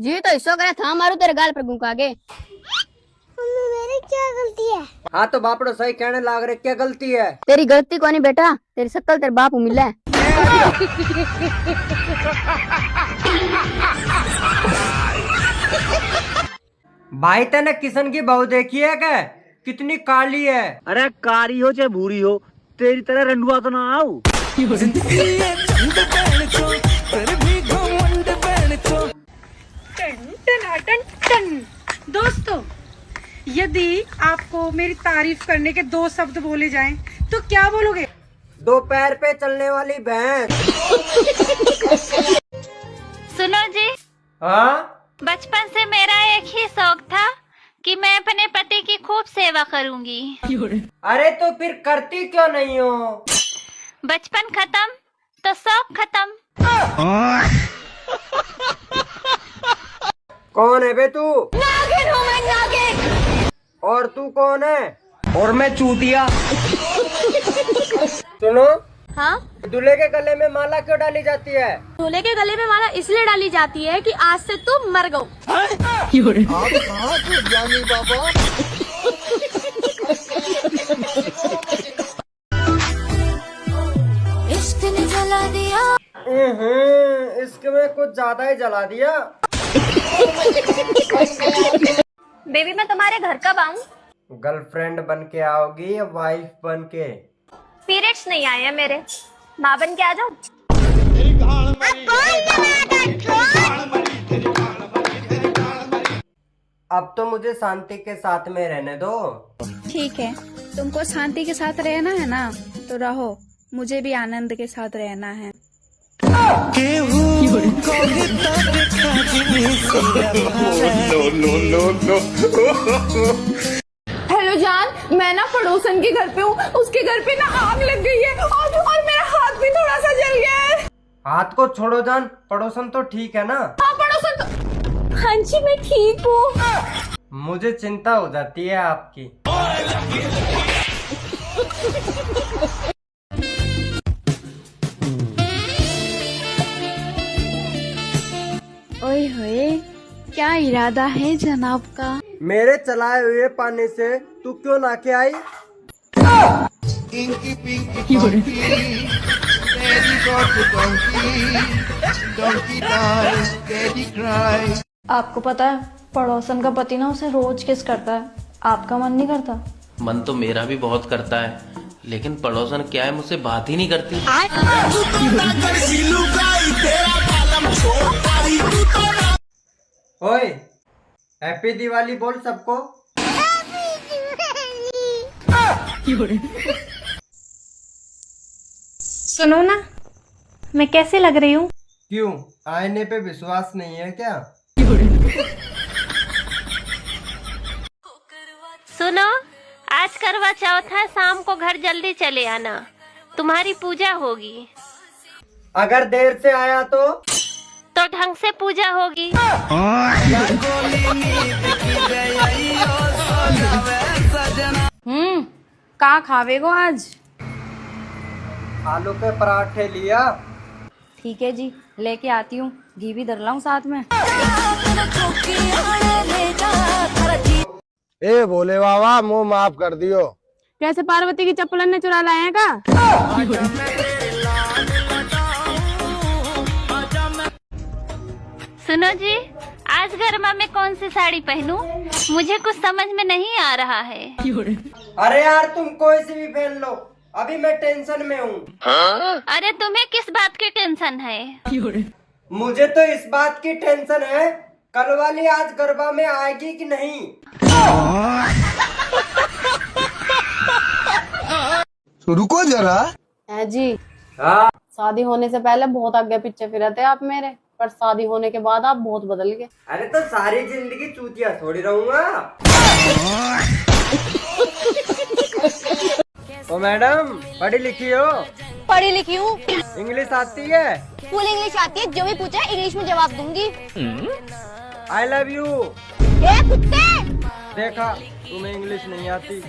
जी तो हिस्सों करे था मारू तेरे गाल पर गुंका के। मम्मी मेरी क्या गलती है? हाँ तो बापड़ो सही कहने लाग रहे, क्या गलती है? तेरी गलती को नहीं बेटा, तेरी शक्ल तेरे बाप को मिला है। भाई तेने किशन की बहू देखी है क्या? कितनी काली है। अरे कारी हो चाहे भूरी हो, तेरी तरह रंडुआ तो ना आऊ। दोस्तों, यदि आपको मेरी तारीफ करने के 2 शब्द बोले जाएं तो क्या बोलोगे? 2 पैर पे चलने वाली भैंस। सुनो जी, हाँ बचपन से मेरा एक ही शौक था कि मैं अपने पति की खूब सेवा करूंगी। अरे तो फिर करती क्यों नहीं हो? बचपन खत्म तो शौक खत्म। कौन है बे तू? नागिन हूँ मैं, नागिन। और तू कौन है? और मैं चूतिया। सुनो, हाँ, दूल्हे के गले में माला क्यों डाली जाती है? दूल्हे के गले में माला इसलिए डाली जाती है कि आज से तुम मर गो। इश्क ने जला दिया। इश्क में कुछ ज्यादा ही जला दिया। बेबी मैं तुम्हारे घर कब आऊँ? गर्लफ्रेंड बन के आओगी या वाइफ बन के? पीरियड्स नहीं आए हैं मेरे, माँ बन के आ जाऊँ? अब तो मुझे शांति के साथ में रहने दो। ठीक है, तुमको शांति के साथ रहना है ना, तो रहो। मुझे भी आनंद के साथ रहना है। हेलो जान, मैं ना पड़ोसन के घर पे हूँ, उसके घर पे ना आग लग गई है और मेरा हाथ भी थोड़ा सा जल गया है। हाथ को छोड़ो जान, पड़ोसन तो ठीक है ना? हाँ पड़ोसन तो, हाँ जी मैं ठीक हूँ। मुझे चिंता हो जाती है आपकी। ओए होए, क्या इरादा है जनाब का? मेरे चलाए हुए पानी से तू क्यों ना के आई? आपको पता है पड़ोसन का पति ना उसे रोज किस करता है, आपका मन नहीं करता? मन तो मेरा भी बहुत करता है, लेकिन पड़ोसन क्या है मुझसे बात ही नहीं करती। ओए, हैप्पी दिवाली बोल सबको। सुनो ना, मैं कैसे लग रही हूँ? क्यों, आईने पे विश्वास नहीं है क्या? सुनो, आज करवा चौथ है, शाम को घर जल्दी चले आना, तुम्हारी पूजा होगी। अगर देर से आया तो ढंग से पूजा होगी। कहाँ खावेगो आज? आलू के पराठे लिया। ठीक है जी, लेके आती हूँ, घी भी धर लाऊं साथ में। ए भोले बाबा, मुंह माफ कर दियो। कैसे पार्वती की चप्पल ने चुरा लाए हैं का? सुनो जी, आज गरमा में कौन सी साड़ी पहनूं? मुझे कुछ समझ में नहीं आ रहा है। अरे यार तुम कोई सी भी पहन लो, अभी मैं टेंशन में हूँ। अरे तुम्हें किस बात की टेंशन है? मुझे तो इस बात की टेंशन है, कल वाली आज गरबा में आएगी कि नहीं। रुको जरा। जी, हाँ, शादी होने से पहले बहुत आगे पीछे फिरे थे आप मेरे, पर शादी होने के बाद आप बहुत बदल गए। अरे तो सारी जिंदगी चूतिया थोड़ी रहूंगा। ओ मैडम, पढ़ी लिखी हो? पढ़ी लिखी हूँ, इंग्लिश आती है? फुल इंग्लिश आती है, जो भी पूछे इंग्लिश में जवाब दूंगी। I love you. ए कुत्ते! देखा, तुम्हें इंग्लिश नहीं आती।